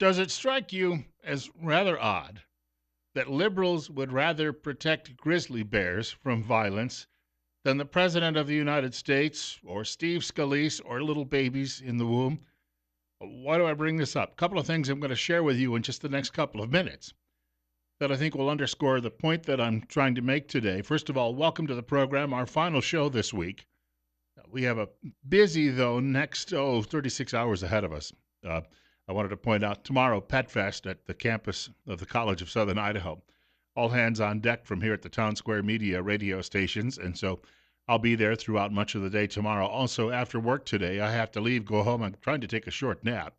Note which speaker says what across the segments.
Speaker 1: Does it strike you as rather odd that liberals would rather protect grizzly bears from violence than the President of the United States or Steve Scalise or little babies in the womb? Why do I bring this up? A couple of things I'm going to share with you in just the next couple of minutes that I think will underscore the point that I'm trying to make today. First of all, welcome to the program, our final show this week. We have a busy, though, next, 36 hours ahead of us. I wanted to point out tomorrow, Pet Fest at the campus of the College of Southern Idaho. All hands on deck from here at the Town Square Media radio stations, and so I'll be there throughout much of the day tomorrow. Also, after work today, I have to leave, go home. I'm trying to take a short nap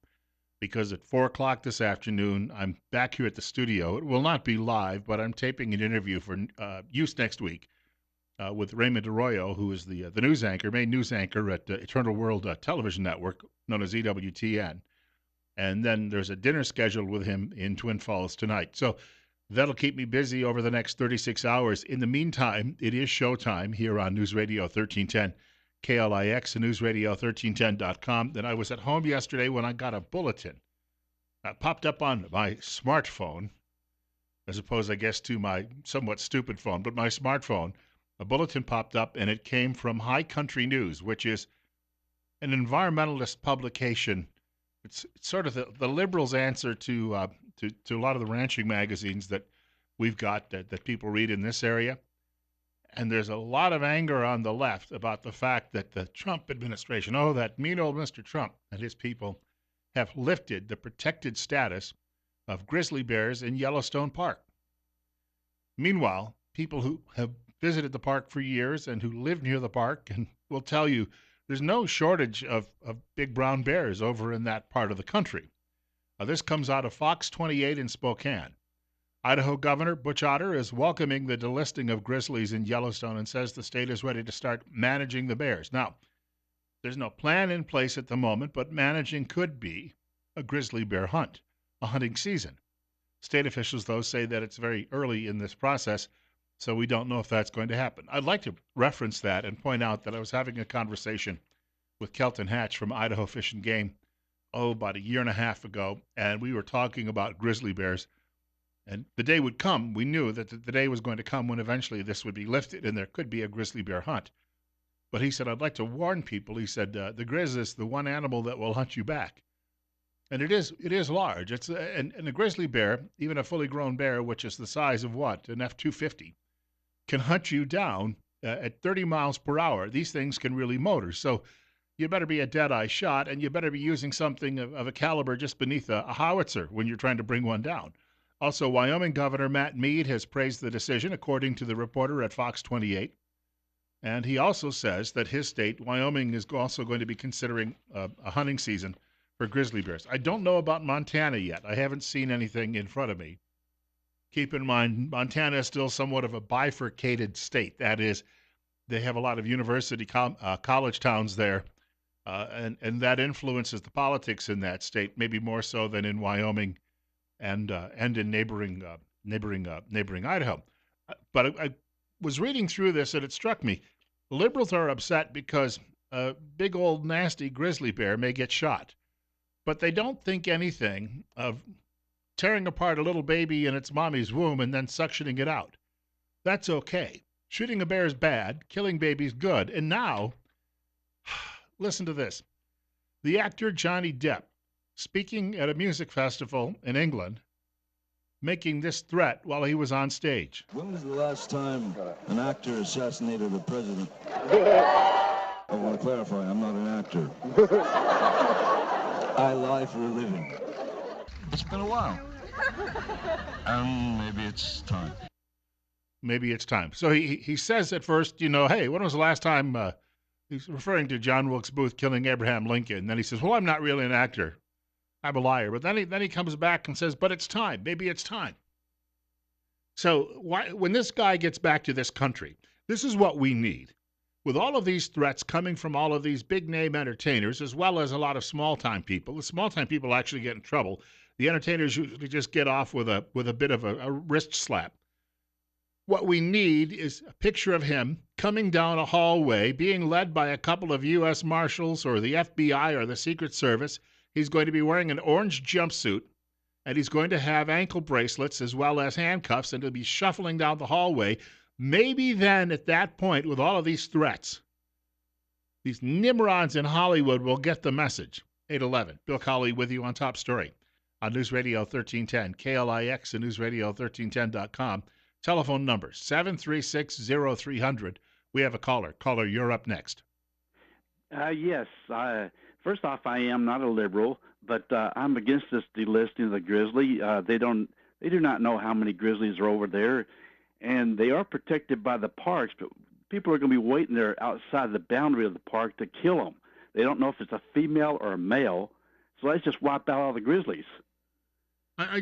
Speaker 1: because at 4 o'clock this afternoon, I'm back here at the studio. It will not be live, but I'm taping an interview for use next week with Raymond Arroyo, who is the news anchor, main news anchor at Eternal World Television Network, known as EWTN. And then there's a dinner scheduled with him in Twin Falls tonight. So that'll keep me busy over the next 36 hours. In the meantime, it is showtime here on News Radio 1310 KLIX and newsradio1310.com. Then I was at home yesterday when I got a bulletin that popped up on my smartphone, as opposed, I guess, to my somewhat stupid phone, but my smartphone. A bulletin popped up, and it came from High Country News, which is an environmentalist publication. It's sort of the liberals' answer to a lot of the ranching magazines that we've got that people read in this area. And there's a lot of anger on the left about the fact that the Trump administration, that mean old Mr. Trump and his people, have lifted the protected status of grizzly bears in Yellowstone Park. Meanwhile, people who have visited the park for years and who live near the park and will tell you there's no shortage of big brown bears over in that part of the country. This comes out of Fox 28 in Spokane. Idaho Governor Butch Otter is welcoming the delisting of grizzlies in Yellowstone and says the state is ready to start managing the bears. Now, there's no plan in place at the moment, but managing could be a grizzly bear hunt, a hunting season. State officials, though, say that it's very early in this process, so we don't know if that's going to happen. I'd like to reference that and point out that I was having a conversation with Kelton Hatch from Idaho Fish and Game, about a year and a half ago, and we were talking about grizzly bears. And the day would come, we knew that the day was going to come when eventually this would be lifted and there could be a grizzly bear hunt. But he said, I'd like to warn people. He said, the grizz is the one animal that will hunt you back. And it is large. And a grizzly bear, even a fully grown bear, which is the size of what? An F-250, can hunt you down at 30 miles per hour. These things can really motor. So you better be a dead-eye shot, and you better be using something of a caliber just beneath a howitzer when you're trying to bring one down. Also, Wyoming Governor Matt Mead has praised the decision, according to the reporter at Fox 28. And he also says that his state, Wyoming, is also going to be considering a hunting season for grizzly bears. I don't know about Montana yet. I haven't seen anything in front of me. Keep in mind, Montana is still somewhat of a bifurcated state. That is, they have a lot of university college towns there, and that influences the politics in that state, maybe more so than in Wyoming and in neighboring Idaho. But I was reading through this, and it struck me. Liberals are upset because a big old nasty grizzly bear may get shot, but they don't think anything of tearing apart a little baby in its mommy's womb and then suctioning it out. That's okay. Shooting a bear is bad. Killing babies good. And now, listen to this. The actor Johnny Depp, speaking at a music festival in England, making this threat while he was on stage.
Speaker 2: When was the last time an actor assassinated a president? I want to clarify, I'm not an actor. I lie for a living. It's been a while. And maybe it's time.
Speaker 1: Maybe it's time. So he says at first, hey, when was the last time, he's referring to John Wilkes Booth killing Abraham Lincoln. And then he says, well, I'm not really an actor. I'm a liar. But then he comes back and says, but it's time. Maybe it's time. So when this guy gets back to this country, this is what we need. With all of these threats coming from all of these big-name entertainers, as well as a lot of small-time people, the small-time people actually get in trouble. The entertainers usually just get off with a bit of a wrist slap. What we need is a picture of him coming down a hallway, being led by a couple of U.S. Marshals or the FBI or the Secret Service. He's going to be wearing an orange jumpsuit, and he's going to have ankle bracelets as well as handcuffs, and he'll be shuffling down the hallway. Maybe then, at that point, with all of these threats, these Nimrods in Hollywood will get the message. 811. Bill Colley with you on Top Story on News Radio 1310, KLIX and newsradio1310.com. Telephone number 736-0300. We have a caller. Caller, you're up next.
Speaker 3: Yes. First off, I am not a liberal, but I'm against this delisting of the grizzly. They do not know how many grizzlies are over there, and they are protected by the parks, but people are going to be waiting there outside the boundary of the park to kill them. They don't know if it's a female or a male, so let's just wipe out all the grizzlies.
Speaker 1: I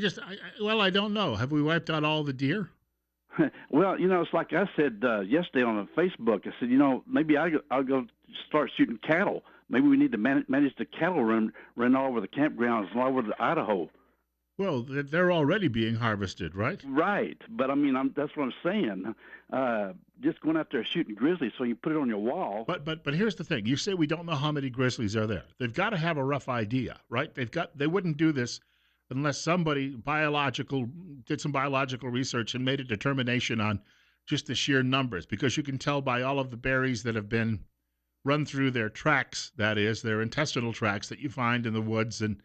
Speaker 1: don't know. Have we wiped out all the deer?
Speaker 3: Well, it's like I said yesterday on Facebook. I said, maybe I'll go start shooting cattle. Maybe we need to manage the cattle run all over the campgrounds all over Idaho.
Speaker 1: Well, they're already being harvested, right?
Speaker 3: Right, but I mean, that's what I'm saying. Just going out there shooting grizzlies, so you put it on your wall.
Speaker 1: But here's the thing: you say we don't know how many grizzlies are there. They've got to have a rough idea, right? They wouldn't do this unless somebody did some biological research and made a determination on just the sheer numbers, because you can tell by all of the berries that have been run through their tracks, that is, their intestinal tracts that you find in the woods and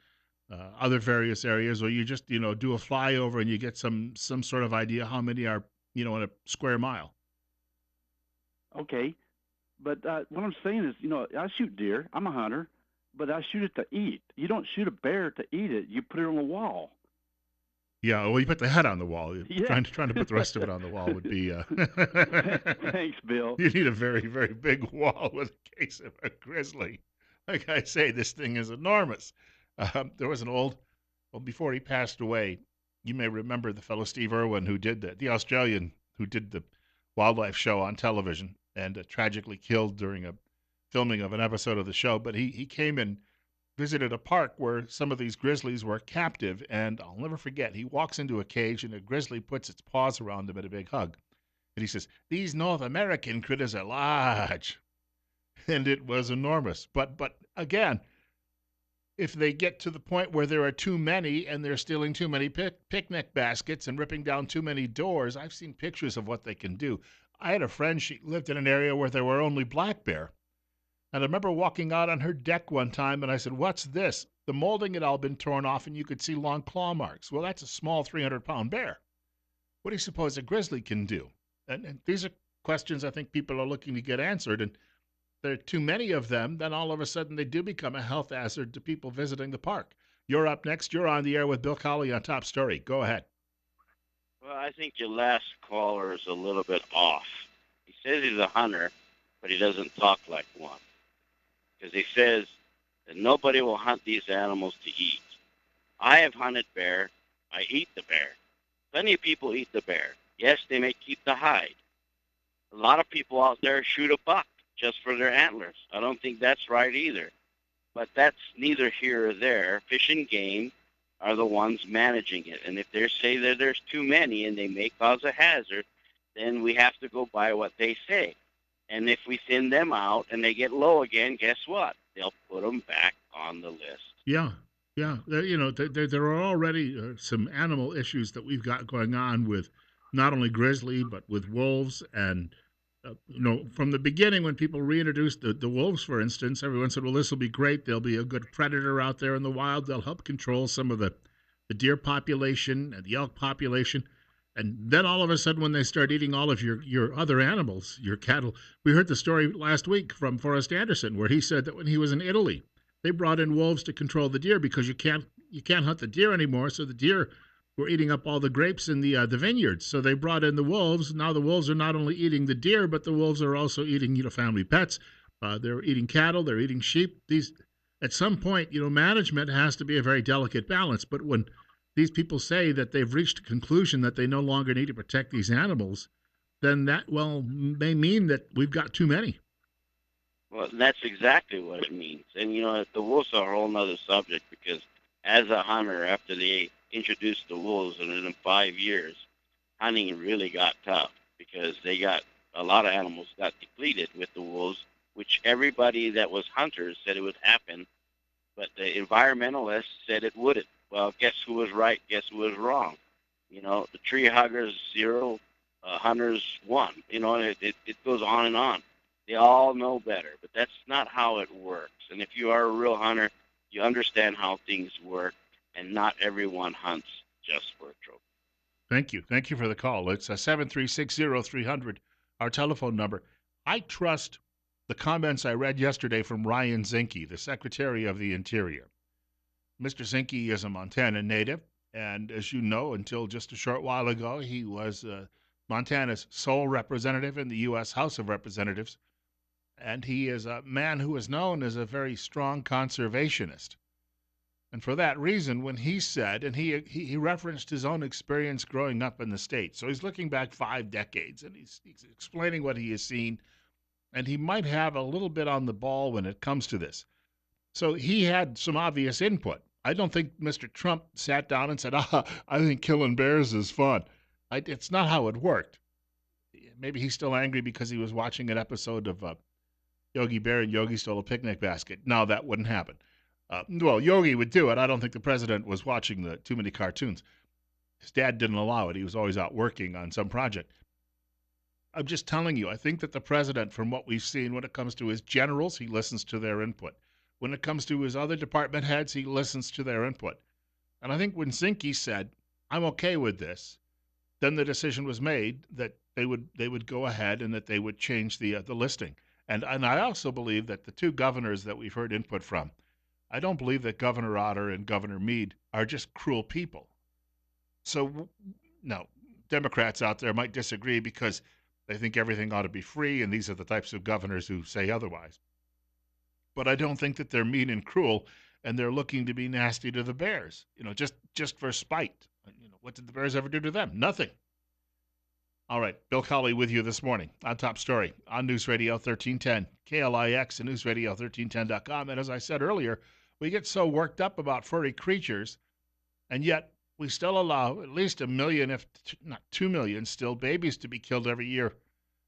Speaker 1: other various areas, or you just, do a flyover and you get some sort of idea how many are, in a square mile.
Speaker 3: Okay. But what I'm saying is, I shoot deer. I'm a hunter, but I shoot it to eat. You don't shoot a bear to eat it. You put it on the wall.
Speaker 1: Yeah, well, you put the head on the wall.
Speaker 3: Yeah.
Speaker 1: Trying to put the rest of it on the wall would be...
Speaker 3: Thanks, Bill.
Speaker 1: You need a very, very big wall with a case of a grizzly. Like I say, this thing is enormous. There was before he passed away, you may remember the fellow Steve Irwin who did the Australian who did the wildlife show on television and tragically killed during a filming of an episode of the show. But he came and visited a park where some of these grizzlies were captive, and I'll never forget, he walks into a cage and a grizzly puts its paws around him in a big hug. And he says, "These North American critters are large." And it was enormous. But again, if they get to the point where there are too many and they're stealing too many picnic baskets and ripping down too many doors, I've seen pictures of what they can do. I had a friend, she lived in an area where there were only black bear. And I remember walking out on her deck one time and I said, "What's this?" The molding had all been torn off and you could see long claw marks. Well, that's a small 300-pound bear. What do you suppose a grizzly can do? And these are questions I think people are looking to get answered. And there are too many of them, then all of a sudden they do become a health hazard to people visiting the park. You're up next. You're on the air with Bill Colley on Top Story. Go ahead.
Speaker 4: Well, I think your last caller is a little bit off. He says he's a hunter, but he doesn't talk like one. Because he says that nobody will hunt these animals to eat. I have hunted bear. I eat the bear. Plenty of people eat the bear. Yes, they may keep the hide. A lot of people out there shoot a buck just for their antlers. I don't think that's right either. But that's neither here or there. Fish and Game are the ones managing it. And if they say that there's too many and they may cause a hazard, then we have to go by what they say. And if we thin them out and they get low again, guess what? They'll put them back on the list.
Speaker 1: Yeah. There are already some animal issues that we've got going on with not only grizzly, but with wolves. And, from the beginning when people reintroduced the wolves, for instance, everyone said, well, this will be great. There'll be a good predator out there in the wild. They'll help control some of the deer population and the elk population. And then all of a sudden, when they start eating all of your other animals, your cattle, we heard the story last week from Forrest Anderson, where he said that when he was in Italy, they brought in wolves to control the deer because you can't hunt the deer anymore. So the deer were eating up all the grapes in the vineyards. So they brought in the wolves. Now the wolves are not only eating the deer, but the wolves are also eating family pets. They're eating cattle. They're eating sheep. At some point, management has to be a very delicate balance. But when these people say that they've reached a conclusion that they no longer need to protect these animals, then that, may mean that we've got too many.
Speaker 4: Well, that's exactly what it means. And, the wolves are a whole other subject because as a hunter, after they introduced the wolves, and in 5 years, hunting really got tough because a lot of animals got depleted with the wolves, which everybody that was hunters said it would happen, but the environmentalists said it wouldn't. Well, guess who was right? Guess who was wrong? The tree huggers 0, hunters 1. It goes on and on. They all know better, but that's not how it works. And if you are a real hunter, you understand how things work, and not everyone hunts just for a trophy.
Speaker 1: Thank you. Thank you for the call. It's 7360300, our telephone number. I trust the comments I read yesterday from Ryan Zinke, the Secretary of the Interior. Mr. Zinke is a Montana native, and as you know, until just a short while ago, he was Montana's sole representative in the U.S. House of Representatives, and he is a man who is known as a very strong conservationist. And for that reason, when he said, and he referenced his own experience growing up in the state, so he's looking back 5 decades, and he's explaining what he has seen, and he might have a little bit on the ball when it comes to this. So he had some obvious input. I don't think Mr. Trump sat down and said, I think killing bears is fun. It's not how it worked. Maybe he's still angry because he was watching an episode of Yogi Bear and Yogi Stole a Picnic Basket. No, that wouldn't happen. Well, Yogi would do it. I don't think the president was watching too many cartoons. His dad didn't allow it. He was always out working on some project. I'm just telling you, I think that the president, from what we've seen when it comes to his generals, he listens to their input. When it comes to his other department heads, he listens to their input. And I think when Zinke said, I'm okay with this, then the decision was made that they would go ahead and that they would change the listing. And I also believe that the two governors that we've heard input from, I don't believe that Governor Otter and Governor Meade are just cruel people. So, no, Democrats out there might disagree because they think everything ought to be free, and these are the types of governors who say otherwise. But I don't think that they're mean and cruel, and they're looking to be nasty to the bears. Just for spite. What did the bears ever do to them? Nothing. All right, Bill Colley with you this morning on Top Story on News Radio 1310, KLIX and NewsRadio1310.com. And as I said earlier, we get so worked up about furry creatures, and yet we still allow at least 1 million, if not 2 million, still babies to be killed every year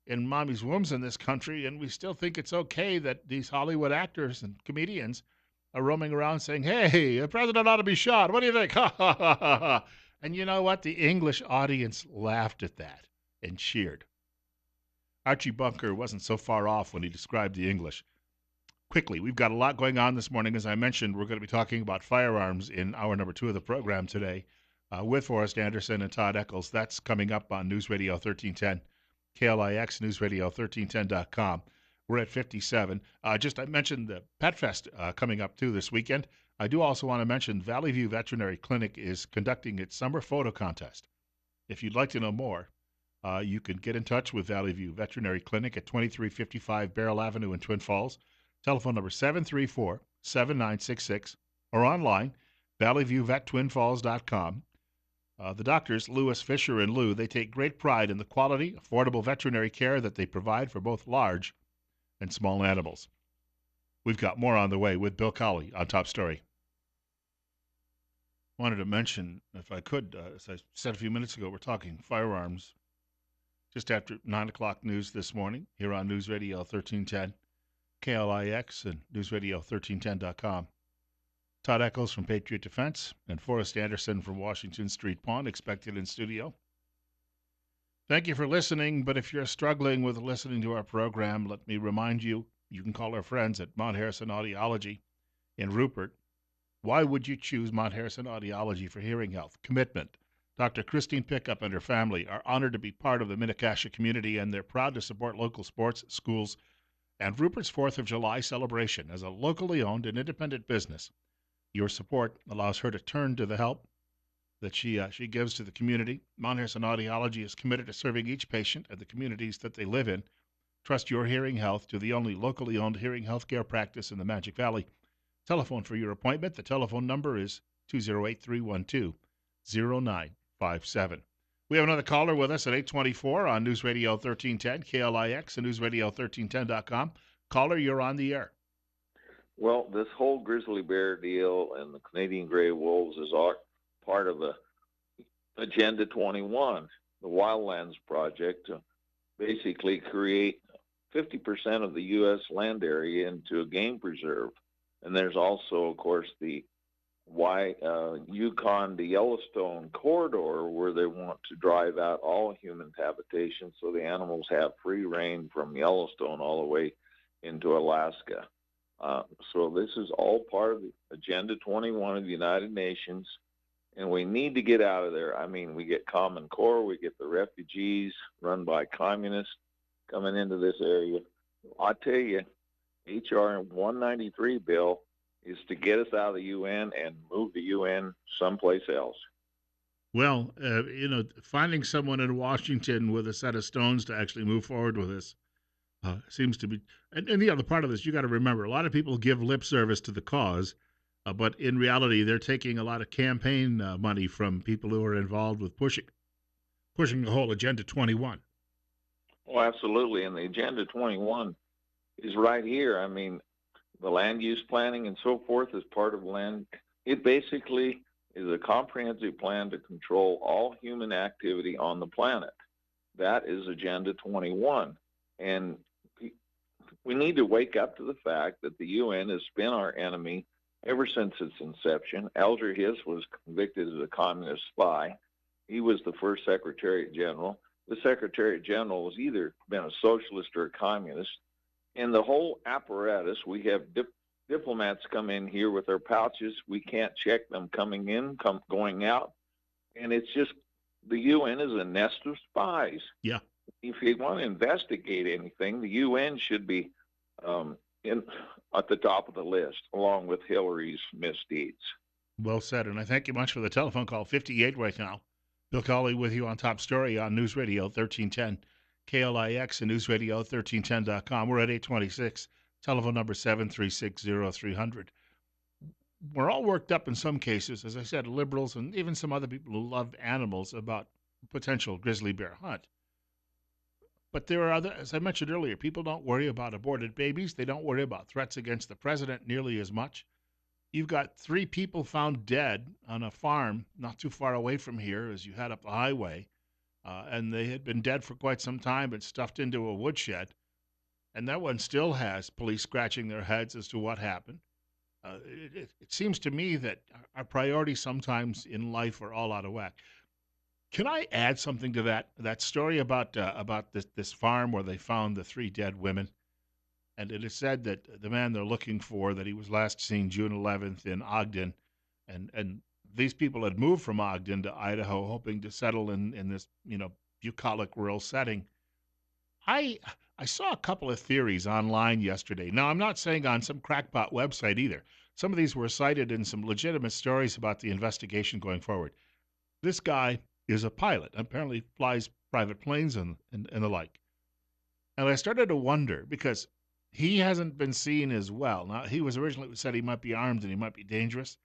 Speaker 1: in mommy's wombs in this country, and we still think it's okay that these Hollywood actors and comedians are roaming around saying, hey, the president ought to be shot. What do you think? Ha, ha, ha, ha, ha. And you know what? The English audience laughed at that and cheered. Archie Bunker wasn't so far off when he described the English. Quickly, we've got a lot going on this morning. As I mentioned, we're going to be talking about firearms in hour number 2 of the program today with Forrest Anderson and Todd Eccles. That's coming up on News Radio 1310. KLIX, NewsRadio1310.com. We're at 57. I mentioned the Pet Fest coming up, too, this weekend. I do also want to mention Valley View Veterinary Clinic is conducting its summer photo contest. If you'd like to know more, you can get in touch with Valley View Veterinary Clinic at 2355 Barrel Avenue in Twin Falls. Telephone number 734-7966 or online, valleyviewvettwinfalls.com. The doctors, Lewis, Fisher, and Lou, they take great pride in the quality, affordable veterinary care that they provide for both large and small animals. We've got more on the way with Bill Colley on Top Story. Wanted to mention, if I could, as I said a few minutes ago, we're talking firearms just after 9 o'clock news this morning here on News Radio 1310, KLIX, and NewsRadio1310.com. Todd Eccles from Patriot Defense and Forrest Anderson from Washington Street Pawn expected in studio. Thank you for listening, but if you're struggling with listening to our program, let me remind you, you can call our friends at Mount Harrison Audiology in Rupert. Why would you choose Mount Harrison Audiology for hearing health? Commitment. Dr. Christine Pickup and her family are honored to be part of the Minnecasia community, and they're proud to support local sports, schools, and Rupert's 4th of July celebration as a locally owned and independent business. Your support allows her to turn to the help that she gives to the community. Mount Harrison Audiology is committed to serving each patient and the communities that they live in. Trust your hearing health to the only locally owned hearing health care practice in the Magic Valley. Telephone for your appointment. The telephone number is 208-312-0957. We have another caller with us at 824 on News Radio 1310, KLIX, and NewsRadio1310.com. Caller, you're on the air.
Speaker 5: Well, this whole grizzly bear deal and the Canadian gray wolves is all part of Agenda 21, the Wildlands Project, to basically create 50% of the U.S. land area into a game preserve. And there's also, of course, the why Yukon to Yellowstone corridor, where they want to drive out all human habitation so the animals have free reign from Yellowstone all the way into Alaska. So this is all part of the Agenda 21 of the United Nations, and we need to get out of there. I mean, we get Common Core, we get the refugees run by communists coming into this area. I tell you, H.R. 193 bill is to get us out of the UN and move the UN someplace else.
Speaker 1: Well, finding someone in Washington with a set of stones to actually move forward with this seems to be. And the other part of this, you got to remember, a lot of people give lip service to the cause, but in reality, they're taking a lot of campaign money from people who are involved with pushing the whole Agenda 21.
Speaker 5: Oh, absolutely. And the Agenda 21 is right here. I mean, the land use planning and so forth is part of land. It basically is a comprehensive plan to control all human activity on the planet. That is Agenda 21. And we need to wake up to the fact that the UN has been our enemy ever since its inception. Alger Hiss was convicted as a communist spy. He was the first Secretary General. The Secretary General has either been a socialist or a communist. And the whole apparatus, we have diplomats come in here with their pouches. We can't check them coming in, going out. And it's just, the UN is a nest of spies.
Speaker 1: Yeah.
Speaker 5: If you want to investigate anything, the UN should be at the top of the list, along with Hillary's misdeeds.
Speaker 1: Well said. And I thank you much for the telephone call. 58 right now. Bill Colley with you on Top Story on News Radio 1310. KLIX and newsradio1310.com. We're at 826. Telephone number 736-0300. We're all worked up in some cases, as I said, liberals and even some other people who love animals about potential grizzly bear hunt. But there are other, as I mentioned earlier, people don't worry about aborted babies. They don't worry about threats against the president nearly as much. You've got 3 people found dead on a farm not too far away from here as you head up the highway. And they had been dead for quite some time and stuffed into a woodshed. And that one still has police scratching their heads as to what happened. It seems to me that our priorities sometimes in life are all out of whack. Can I add something to that story about this farm where they found the 3 dead women? And it is said that the man they're looking for, that he was last seen June 11th in Ogden, and these people had moved from Ogden to Idaho, hoping to settle in this bucolic rural setting. I saw a couple of theories online yesterday. Now, I'm not saying on some crackpot website either. Some of these were cited in some legitimate stories about the investigation going forward. This guy is a pilot, apparently flies private planes and the like. And I started to wonder, because he hasn't been seen as well. Now, he was originally said he might be armed and he might be dangerous.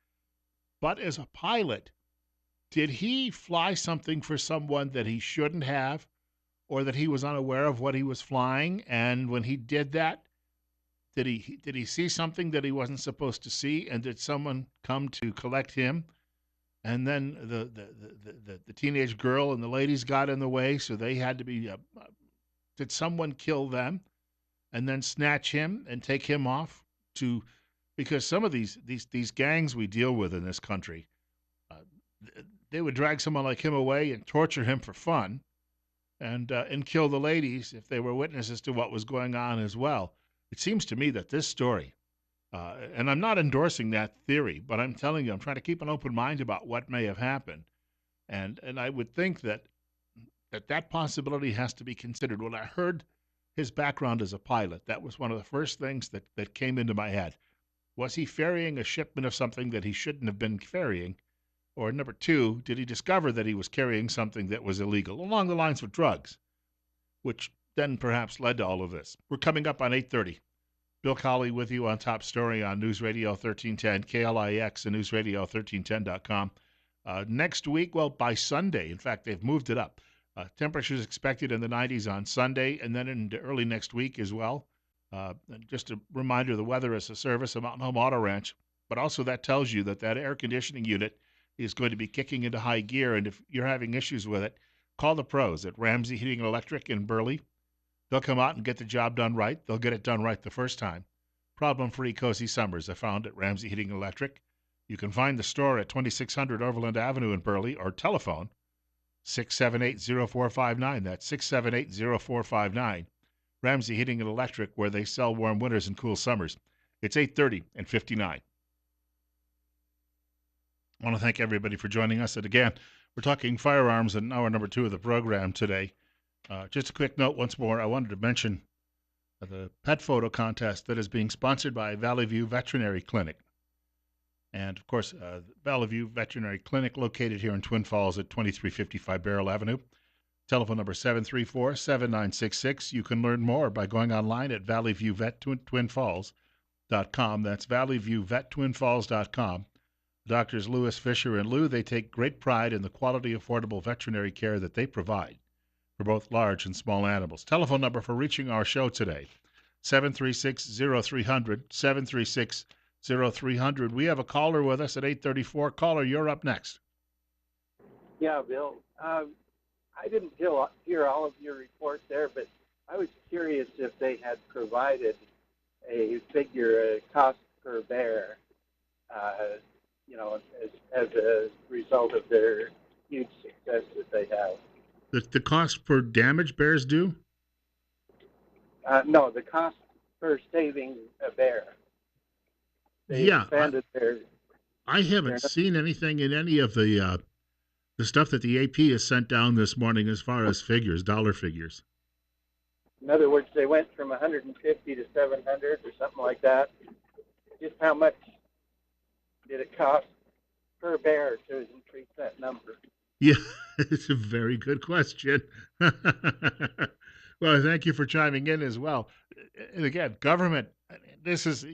Speaker 1: But as a pilot, did he fly something for someone that he shouldn't have, or that he was unaware of what he was flying? And when he did that, did he see something that he wasn't supposed to see? And did someone come to collect him? And then the teenage girl and the ladies got in the way, so they had to be. Did someone kill them, and then snatch him and take him off to? Because some of these gangs we deal with in this country, they would drag someone like him away and torture him for fun, and kill the ladies if they were witnesses to what was going on as well. It seems to me that this story, and I'm not endorsing that theory, but I'm telling you, I'm trying to keep an open mind about what may have happened, and I would think that possibility has to be considered. When I heard his background as a pilot, that was one of the first things that came into my head. Was he ferrying a shipment of something that he shouldn't have been ferrying? Or number 2, did he discover that he was carrying something that was illegal, along the lines of drugs, which then perhaps led to all of this? We're coming up on 8:30. Bill Colley with you on Top Story on News Radio 1310, KLIX and newsradio1310.com. Next week, well, by Sunday, in fact, they've moved it up. Temperatures expected in the 90s on Sunday, and then into early next week as well. Just a reminder, the weather is a service of Mountain Home Auto Ranch, but also that tells you that air conditioning unit is going to be kicking into high gear, and if you're having issues with it, call the pros at Ramsey Heating and Electric in Burley. They'll come out and get the job done right. They'll get it done right the first time. Problem-free, cozy summers are found at Ramsey Heating and Electric. You can find the store at 2600 Overland Avenue in Burley or telephone 678-0459. That's 678-0459. Ramsey Heating and Electric, where they sell warm winters and cool summers. It's 8:30 and 59. I want to thank everybody for joining us. And again, we're talking firearms in hour number 2 of the program today. Just a quick note once more, I wanted to mention the pet photo contest that is being sponsored by Valley View Veterinary Clinic. And, of course, Valley View Veterinary Clinic located here in Twin Falls at 2355 Barrel Avenue. Telephone number 734-7966. You can learn more by going online at valleyviewvettwinfalls.com. That's valleyviewvettwinfalls.com. Doctors Lewis, Fisher, and Lou, they take great pride in the quality, affordable veterinary care that they provide for both large and small animals. Telephone number for reaching our show today, 736-0300, 736-0300. We have a caller with us at 8:34. Caller, you're up next.
Speaker 6: Yeah, Bill. I didn't hear all of your report there, but I was curious if they had provided a figure, a cost per bear, as a result of their huge success that they have.
Speaker 1: The cost per damage bears do?
Speaker 6: No, the cost per saving a bear. They expanded
Speaker 1: I haven't seen anything in any of the stuff that the AP has sent down this morning as far as figures, dollar figures.
Speaker 6: In other words, they went from 150 to 700 or something like that. Just how much did it cost per bear to increase that number?
Speaker 1: Yeah, it's a very good question. Well, thank you for chiming in as well. And again, government, this is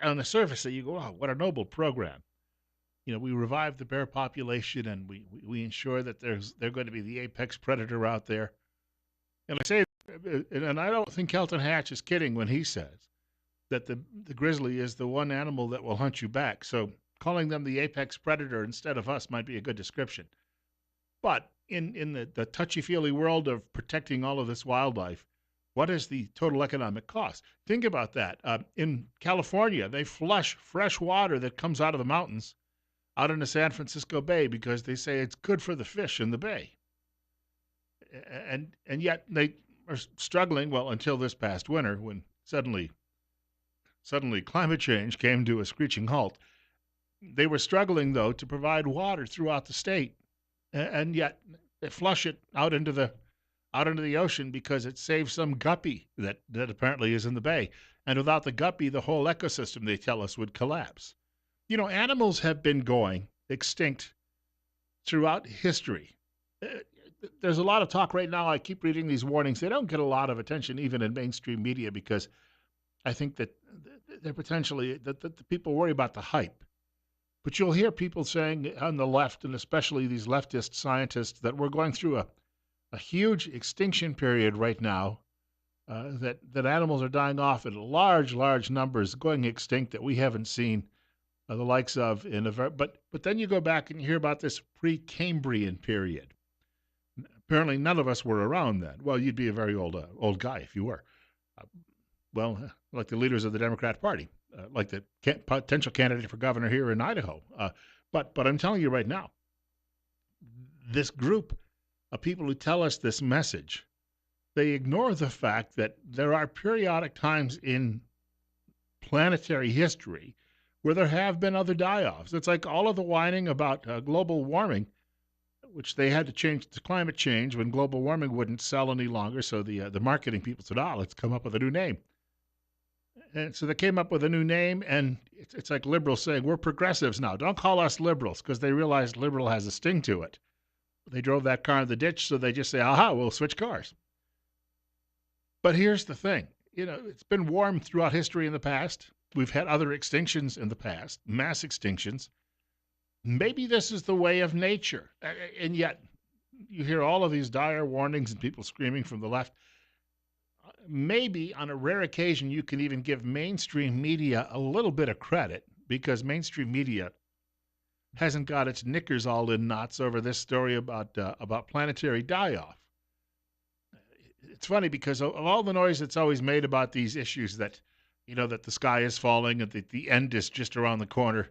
Speaker 1: on the surface that you go, oh, what a noble program. You know, we revive the bear population and we ensure that they're going to be the apex predator out there. And I say, and I don't think Kelton Hatch is kidding when he says that the grizzly is the one animal that will hunt you back. So calling them the apex predator instead of us might be a good description. But in the touchy-feely world of protecting all of this wildlife, what is the total economic cost? Think about that. In California, they flush fresh water that comes out of the mountains out into San Francisco Bay because they say it's good for the fish in the bay. And yet they are struggling, well, until this past winter when suddenly climate change came to a screeching halt. They were struggling, though, to provide water throughout the state. And yet they flush it out into the ocean because it saves some guppy that apparently is in the bay. And without the guppy, the whole ecosystem, they tell us, would collapse. You know, animals have been going extinct throughout history. There's a lot of talk right now. I keep reading these warnings. They don't get a lot of attention even in mainstream media because I think that they're potentially, that the people worry about the hype. But you'll hear people saying on the left, and especially these leftist scientists, that we're going through a huge extinction period right now, that animals are dying off in large numbers, going extinct that we haven't seen the likes of in a very. But then you go back and you hear about this Precambrian period. Apparently, none of us were around then. Well, you'd be a very old guy if you were. Like the leaders of the Democrat Party. Like the potential candidate for governor here in Idaho. But I'm telling you right now, this group of people who tell us this message, they ignore the fact that there are periodic times in planetary history where there have been other die-offs. It's like all of the whining about global warming, which they had to change to climate change when global warming wouldn't sell any longer. So the marketing people said, let's come up with a new name. And so they came up with a new name, and it's like liberals saying, we're progressives now. Don't call us liberals, because they realized liberal has a sting to it. They drove that car in the ditch, so they just say, we'll switch cars. But here's the thing. You know, it's been warm throughout history in the past. We've had other extinctions in the past, mass extinctions. Maybe this is the way of nature. And yet you hear all of these dire warnings and people screaming from the left. Maybe on a rare occasion you can even give mainstream media a little bit of credit because mainstream media hasn't got its knickers all in knots over this story about planetary die-off. It's funny because of all the noise that's always made about these issues that, you know, that the sky is falling and that the end is just around the corner.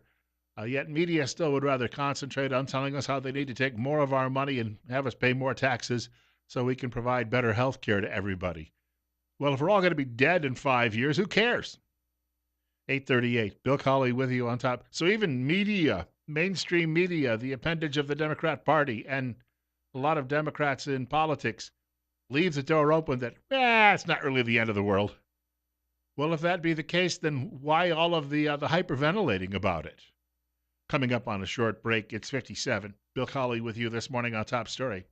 Speaker 1: Yet media still would rather concentrate on telling us how they need to take more of our money and have us pay more taxes so we can provide better health care to everybody. Well, if we're all going to be dead in 5 years, who cares? 838. Bill Colley with you on top. So even media, mainstream media, the appendage of the Democrat Party, and a lot of Democrats in politics leave the door open that, it's not really the end of the world. Well, if that be the case, then why all of the hyperventilating about it? Coming up on a short break, it's 57. Bill Colley with you this morning on Top Story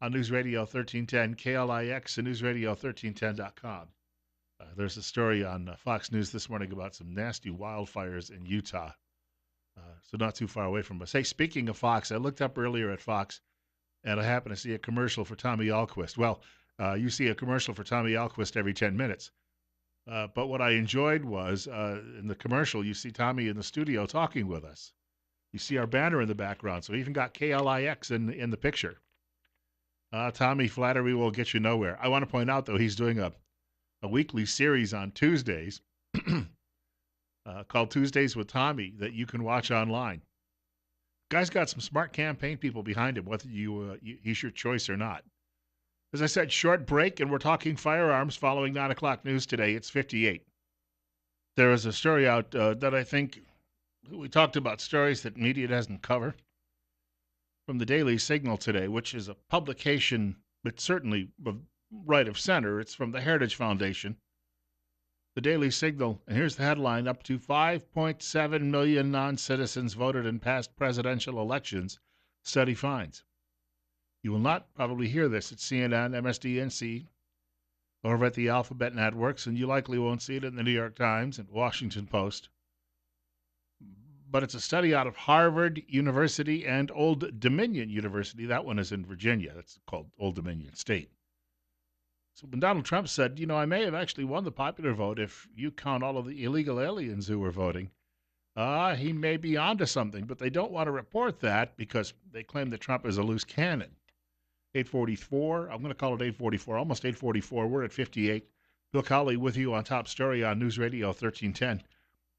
Speaker 1: on News Radio 1310, KLIX, and NewsRadio1310.com. There's a story on Fox News this morning about some nasty wildfires in Utah, so not too far away from us. Hey, speaking of Fox, I looked up earlier at Fox, and I happened to see a commercial for Tommy Ahlquist. Well, you see a commercial for Tommy Ahlquist every 10 minutes. But what I enjoyed was in the commercial, you see Tommy in the studio talking with us. You see our banner in the background, so we even got KLIX in the picture. Tommy, flattery will get you nowhere. I want to point out, though, he's doing a weekly series on Tuesdays called Tuesdays with Tommy that you can watch online. Guy's got some smart campaign people behind him, whether he's your choice or not. As I said, short break, and we're talking firearms following 9 o'clock news today. It's 58. There is a story out that I think we talked about stories that media doesn't cover from the Daily Signal today, which is a publication that's certainly right of center. It's from the Heritage Foundation. The Daily Signal, and here's the headline, up to 5.7 million non-citizens voted in past presidential elections, study finds. You will not probably hear this at CNN, MSDNC, over at the Alphabet Networks, and you likely won't see it in the New York Times and Washington Post. But it's a study out of Harvard University and Old Dominion University. That one is in Virginia. That's called Old Dominion State. So when Donald Trump said, I may have actually won the popular vote if you count all of the illegal aliens who were voting, he may be onto something, but they don't want to report that because they claim that Trump is a loose cannon. 844. I'm going to call it 844, almost 844. We're at 58. Bill Colley with you on Top Story on News Radio 1310,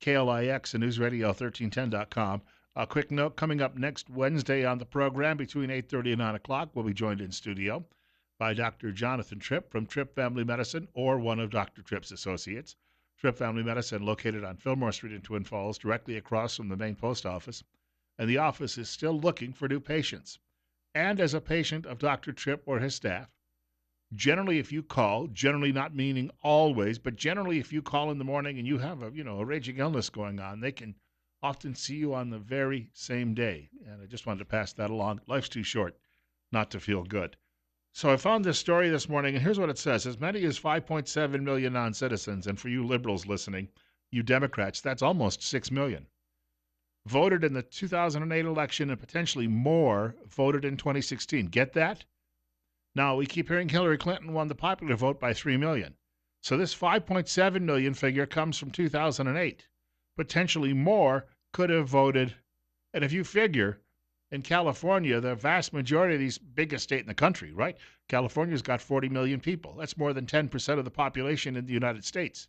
Speaker 1: KLIX and NewsRadio1310.com. A quick note, coming up next Wednesday on the program between 8:30 and 9 o'clock, we'll be joined in studio by Dr. Jonathan Tripp from Tripp Family Medicine or one of Dr. Tripp's associates. Tripp Family Medicine located on Fillmore Street in Twin Falls, directly across from the main post office. And the office is still looking for new patients. And as a patient of Dr. Tripp or his staff, generally if you call, generally not meaning always, but generally if you call in the morning and you have a raging illness going on, they can often see you on the very same day. And I just wanted to pass that along. Life's too short not to feel good. So I found this story this morning, and here's what it says. As many as 5.7 million non-citizens, and for you liberals listening, you Democrats, that's almost 6 million, voted in the 2008 election, and potentially more voted in 2016. Get that? Now, we keep hearing Hillary Clinton won the popular vote by 3 million. So this 5.7 million figure comes from 2008. Potentially more could have voted. And if you figure, in California, the vast majority of these biggest state in the country, right? California's got 40 million people. That's more than 10% of the population in the United States.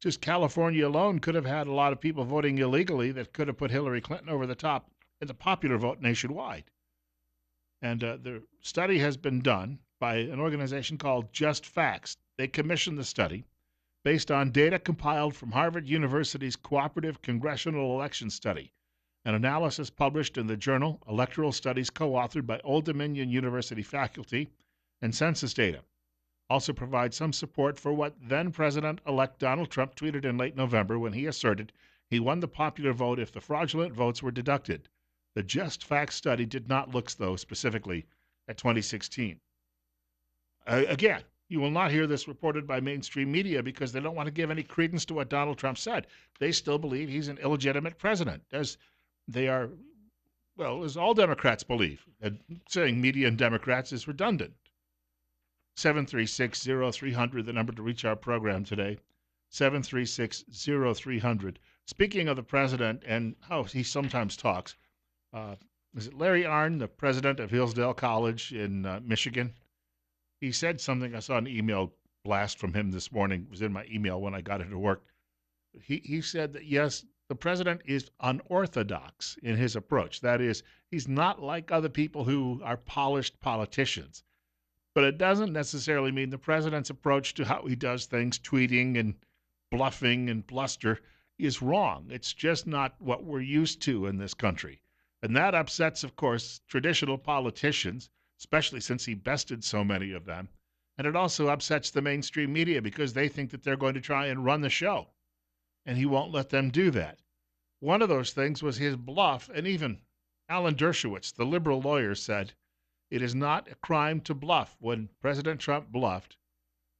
Speaker 1: Just California alone could have had a lot of people voting illegally that could have put Hillary Clinton over the top in the popular vote nationwide. And the study has been done by an organization called Just Facts. They commissioned the study based on data compiled from Harvard University's Cooperative Congressional Election Study, an analysis published in the journal Electoral Studies co-authored by Old Dominion University faculty and census data. Also provides some support for what then-President-elect Donald Trump tweeted in late November when he asserted he won the popular vote if the fraudulent votes were deducted. The Just Facts study did not look, though, specifically at 2016. Again, you will not hear this reported by mainstream media because they don't want to give any credence to what Donald Trump said. They still believe he's an illegitimate president, as they are, as all Democrats believe. And saying media and Democrats is redundant. 736-0300, the number to reach our program today. 736-0300. Speaking of the president and how he sometimes talks, is it Larry Arnn, the president of Hillsdale College in Michigan? He said something. I saw an email blast from him this morning. It was in my email when I got into work. He said that, yes, the president is unorthodox in his approach. That is, he's not like other people who are polished politicians. But it doesn't necessarily mean the president's approach to how he does things, tweeting and bluffing and bluster, is wrong. It's just not what we're used to in this country. And that upsets, of course, traditional politicians, especially since he bested so many of them. And it also upsets the mainstream media because they think that they're going to try and run the show. And he won't let them do that. One of those things was his bluff, and even Alan Dershowitz, the liberal lawyer, said, it is not a crime to bluff. When President Trump bluffed,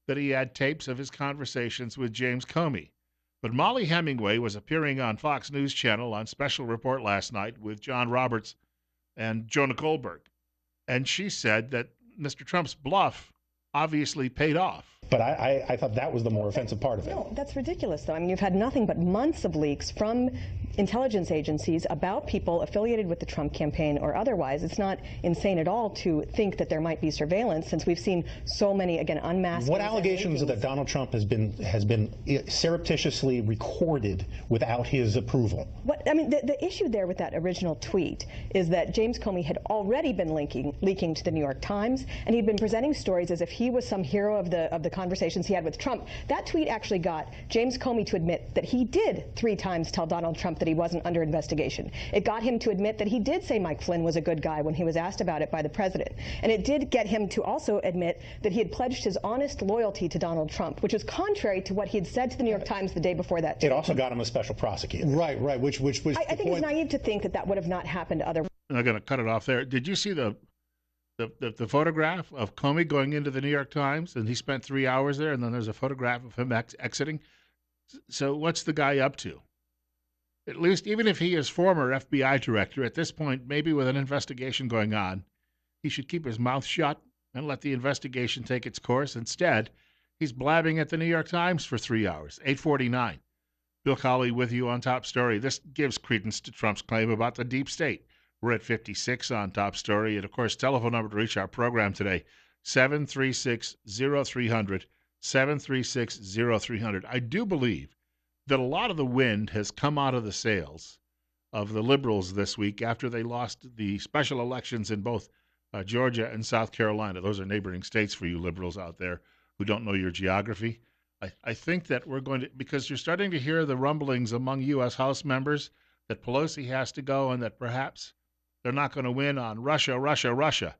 Speaker 1: that he had tapes of his conversations with James Comey. But Molly Hemingway was appearing on Fox News Channel on Special Report last night with John Roberts and Jonah Goldberg. And she said that Mr. Trump's bluff obviously paid off.
Speaker 7: But I thought that was the more offensive part of it.
Speaker 8: No, that's ridiculous, though. I mean, you've had nothing but months of leaks from intelligence agencies about people affiliated with the Trump campaign or otherwise. It's not insane at all to think that there might be surveillance, since we've seen so many, again, unmasked.
Speaker 7: What allegations that Donald Trump has been surreptitiously recorded without his approval?
Speaker 8: What I mean, the issue there with that original tweet is that James Comey had already been leaking to the New York Times, and he'd been presenting stories as if he was some hero of the conversations he had with Trump. That tweet actually got James Comey to admit that he did 3 times tell Donald Trump that he wasn't under investigation. It got him to admit that he did say Mike Flynn was a good guy when he was asked about it by the president. And it did get him to also admit that he had pledged his honest loyalty to Donald Trump, which was contrary to what he had said to the New York Times the day before that.
Speaker 7: It also got him a special prosecutor.
Speaker 9: Right, which was
Speaker 8: I think it's naive to think that that would have not happened otherwise.
Speaker 1: I'm going to cut it off there. Did you see the photograph of Comey going into the New York Times, and he spent 3 hours there, and then there's a photograph of him exiting? So what's the guy up to? At least, even if he is former FBI director, at this point, maybe with an investigation going on, he should keep his mouth shut and let the investigation take its course. Instead, he's blabbing at the New York Times for 3 hours. 8:49. Bill Colley with you on Top Story. This gives credence to Trump's claim about the deep state. We're at 56 on Top Story. And, of course, telephone number to reach our program today, 736-0300, 736-0300. I do believe that a lot of the wind has come out of the sails of the liberals this week after they lost the special elections in both Georgia and South Carolina. Those are neighboring states for you liberals out there who don't know your geography. I think that we're going to, because you're starting to hear the rumblings among U.S. House members that Pelosi has to go and that perhaps they're not going to win on Russia,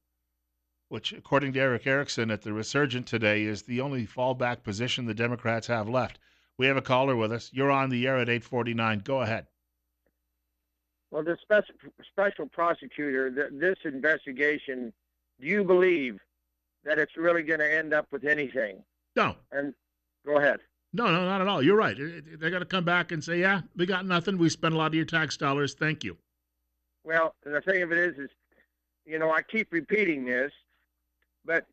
Speaker 1: which, according to Eric Erickson at the Resurgent today, is the only fallback position the Democrats have left. We have a caller with us. You're on the air at 8:49. Go ahead.
Speaker 10: Well, the special prosecutor, this investigation, do you believe that it's really going to end up with anything?
Speaker 1: No.
Speaker 10: And go ahead.
Speaker 1: No, not at all. You're right. They're going to come back and say, yeah, we got nothing. We spent a lot of your tax dollars. Thank you.
Speaker 10: Well, the thing of it is, I keep repeating this, but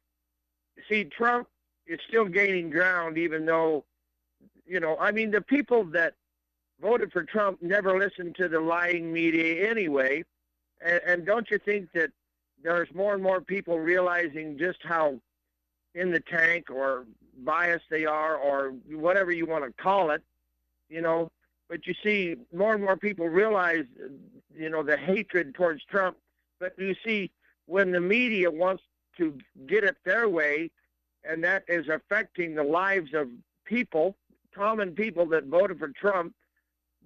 Speaker 10: see, Trump is still gaining ground, even though, the people that voted for Trump never listened to the lying media anyway. And don't you think that there's more and more people realizing just how in the tank or biased they are, or whatever you want to call it, but you see more and more people realize, the hatred towards Trump. But you see, when the media wants to get it their way, and that is affecting the lives of people, common people that voted for Trump,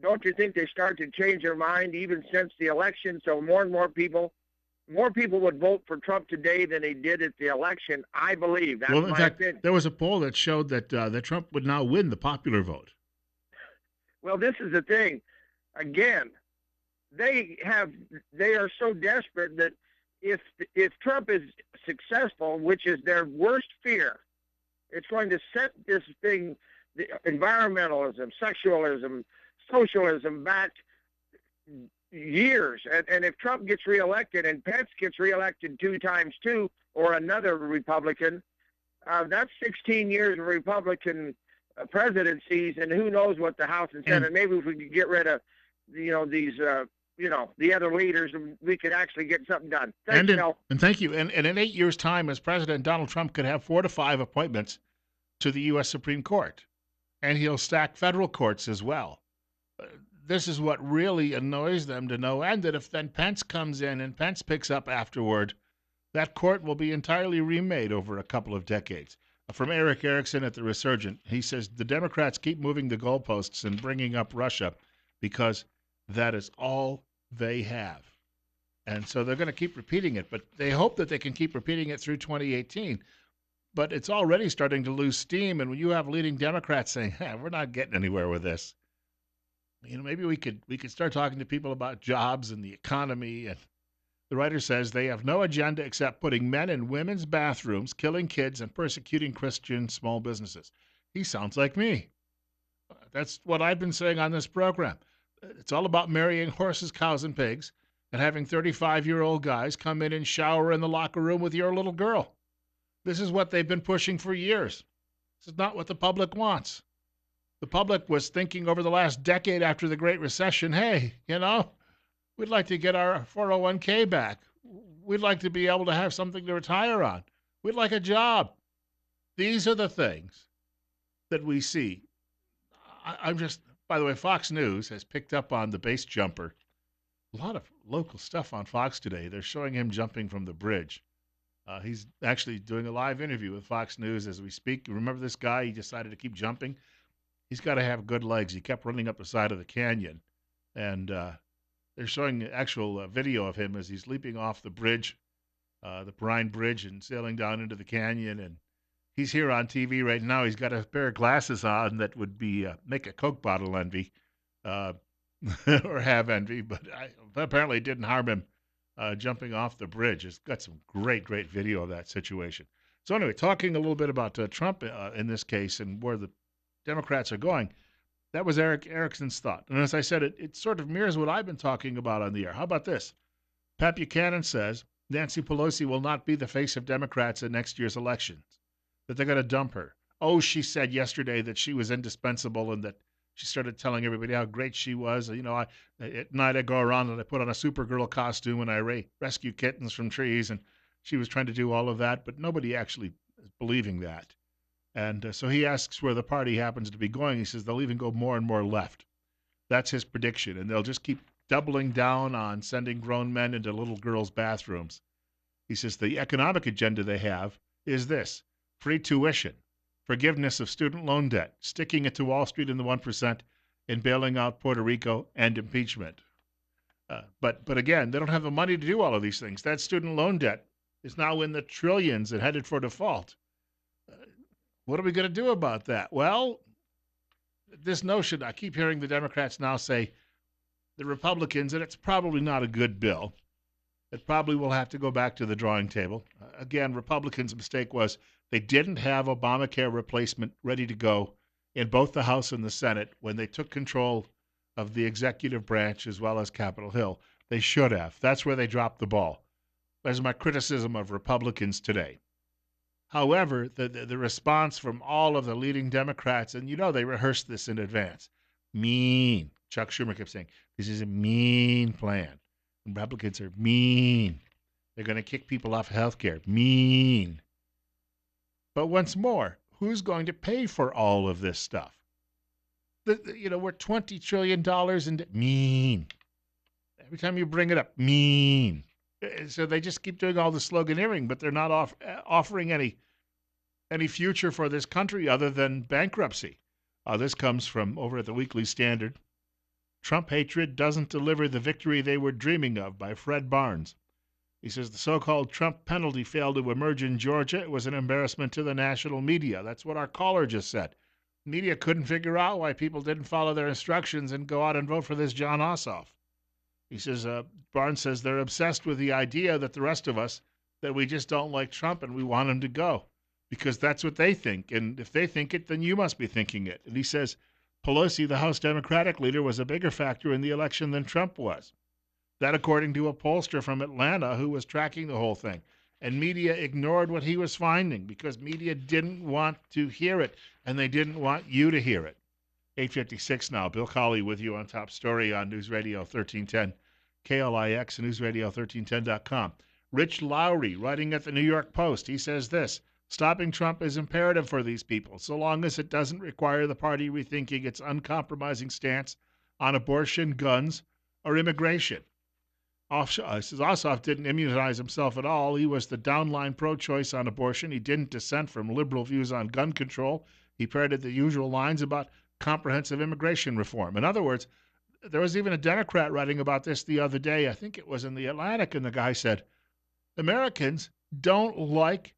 Speaker 10: don't you think they start to change their mind even since the election? So more and more people would vote for Trump today than they did at the election, I believe. That's
Speaker 1: in fact,
Speaker 10: opinion.
Speaker 1: There was a poll that showed that Trump would now win the popular vote.
Speaker 10: Well, this is the thing. Again, they are so desperate that if Trump is successful, which is their worst fear, it's going to set this thing, the environmentalism, sexualism, socialism, back years. And if Trump gets reelected and Pence gets reelected 2 times too, or another Republican, that's 16 years of Republican presidencies, and who knows what the House and Senate. Maybe if we could get rid of, these, the other leaders, we could actually get something done. Thank you.
Speaker 1: And in 8 years' time, as president, Donald Trump could have 4 to 5 appointments to the U.S. Supreme Court, and he'll stack federal courts as well. this is what really annoys them to no end, that if then Pence comes in and Pence picks up afterward, that court will be entirely remade over a couple of decades. From Eric Erickson at The Resurgent, he says the Democrats keep moving the goalposts and bringing up Russia because that is all they have. And so they're going to keep repeating it, but they hope that they can keep repeating it through 2018. But it's already starting to lose steam, and when you have leading Democrats saying, we're not getting anywhere with this, maybe we could start talking to people about jobs and the economy. And the writer says they have no agenda except putting men in women's bathrooms, killing kids, and persecuting Christian small businesses. He sounds like me. That's what I've been saying on this program. It's all about marrying horses, cows, and pigs, and having 35-year-old guys come in and shower in the locker room with your little girl. This is what they've been pushing for years. This is not what the public wants. The public was thinking over the last decade after the Great Recession, hey, we'd like to get our 401k back. We'd like to be able to have something to retire on. We'd like a job. These are the things that we see. By the way, Fox News has picked up on the base jumper. A lot of local stuff on Fox today. They're showing him jumping from the bridge. He's actually doing a live interview with Fox News as we speak. Remember this guy? He decided to keep jumping. He's got to have good legs. He kept running up the side of the canyon. And they're showing actual video of him as he's leaping off the bridge, the Brine Bridge, and sailing down into the canyon. And he's here on TV right now. He's got a pair of glasses on that would be make a Coke bottle envy. Or have envy, but apparently it didn't harm him jumping off the bridge. It's got some great video of that situation. So anyway, talking a little bit about Trump in this case and where the Democrats are going, that was Eric Erickson's thought. And as I said, it sort of mirrors what I've been talking about on the air. How about this? Pat Buchanan says Nancy Pelosi will not be the face of Democrats in next year's elections, that they're going to dump her. Oh, she said yesterday that she was indispensable and that she started telling everybody how great she was. At night I go around and I put on a Supergirl costume and I rescue kittens from trees. And she was trying to do all of that, but nobody actually is believing that. And so he asks where the party happens to be going. He says they'll even go more and more left. That's his prediction. And they'll just keep doubling down on sending grown men into little girls' bathrooms. He says the economic agenda they have is this: free tuition, forgiveness of student loan debt, sticking it to Wall Street and the 1%, and bailing out Puerto Rico, and impeachment. But again, they don't have the money to do all of these things. That student loan debt is now in the trillions and headed for default. What are we going to do about that? Well, this notion, I keep hearing the Democrats now say the Republicans, and it's probably not a good bill. It probably will have to go back to the drawing table. Again, Republicans' mistake was they didn't have Obamacare replacement ready to go in both the House and the Senate when they took control of the executive branch as well as Capitol Hill. They should have. That's where they dropped the ball. That's my criticism of Republicans today. However, the response from all of the leading Democrats, and they rehearsed this in advance, mean. Chuck Schumer kept saying, this is a mean plan. Republicans are mean. They're going to kick people off health care. Mean. But once more, who's going to pay for all of this stuff? We're $20 trillion in debt. Mean. Every time you bring it up, mean. So they just keep doing all the sloganeering, but they're not offering any future for this country other than bankruptcy. This comes from over at the Weekly Standard. Trump hatred doesn't deliver the victory they were dreaming of, by Fred Barnes. He says the so-called Trump penalty failed to emerge in Georgia. It was an embarrassment to the national media. That's what our caller just said. Media couldn't figure out why people didn't follow their instructions and go out and vote for this John Ossoff. He says, Barnes says they're obsessed with the idea that the rest of us, that we just don't like Trump and we want him to go because that's what they think. And if they think it, then you must be thinking it. And he says Pelosi, the House Democratic leader, was a bigger factor in the election than Trump was. That according to a pollster from Atlanta who was tracking the whole thing. And media ignored what he was finding because media didn't want to hear it and they didn't want you to hear it. 8:56 now. Bill Colley with you on Top Story on News Radio 1310. KLIX, newsradio1310.com. Rich Lowry, writing at the New York Post, he says this: stopping Trump is imperative for these people, so long as it doesn't require the party rethinking its uncompromising stance on abortion, guns, or immigration. Ossoff didn't immunize himself at all. He was the downline pro-choice on abortion. He didn't dissent from liberal views on gun control. He parroted the usual lines about comprehensive immigration reform. In other words, there was even a Democrat writing about this the other day. I think it was in the Atlantic, and the guy said, Americans don't like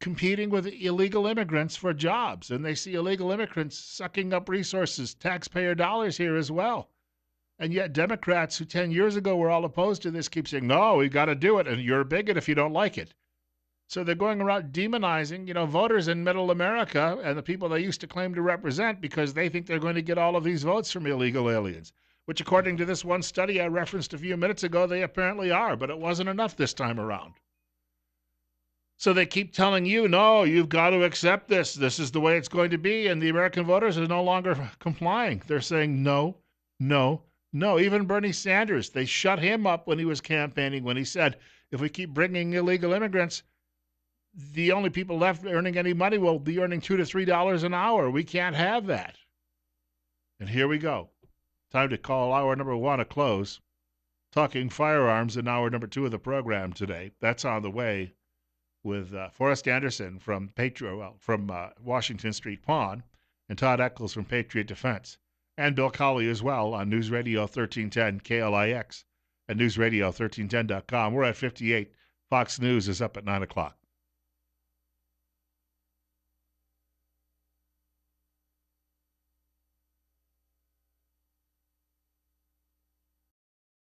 Speaker 1: competing with illegal immigrants for jobs, and they see illegal immigrants sucking up resources, taxpayer dollars here as well. And yet Democrats who 10 years ago were all opposed to this keep saying, no, we got to do it, and you're a bigot if you don't like it. So they're going around demonizing, voters in middle America and the people they used to claim to represent because they think they're going to get all of these votes from illegal aliens, which according to this one study I referenced a few minutes ago, they apparently are, but it wasn't enough this time around. So they keep telling you, no, you've got to accept this. This is the way it's going to be, and the American voters are no longer complying. They're saying no, no, no. Even Bernie Sanders, they shut him up when he was campaigning when he said, if we keep bringing illegal immigrants, the only people left earning any money will be earning $2 to $3 an hour. We can't have that. And here we go. Time to call hour number 1 a close. Talking firearms in hour number 2 of the program today. That's on the way with Forrest Anderson from Washington Street Pawn and Todd Eccles from Patriot Defense. And Bill Colley as well on News Radio 1310 KLIX and newsradio1310.com. We're at 58. Fox News is up at 9 o'clock.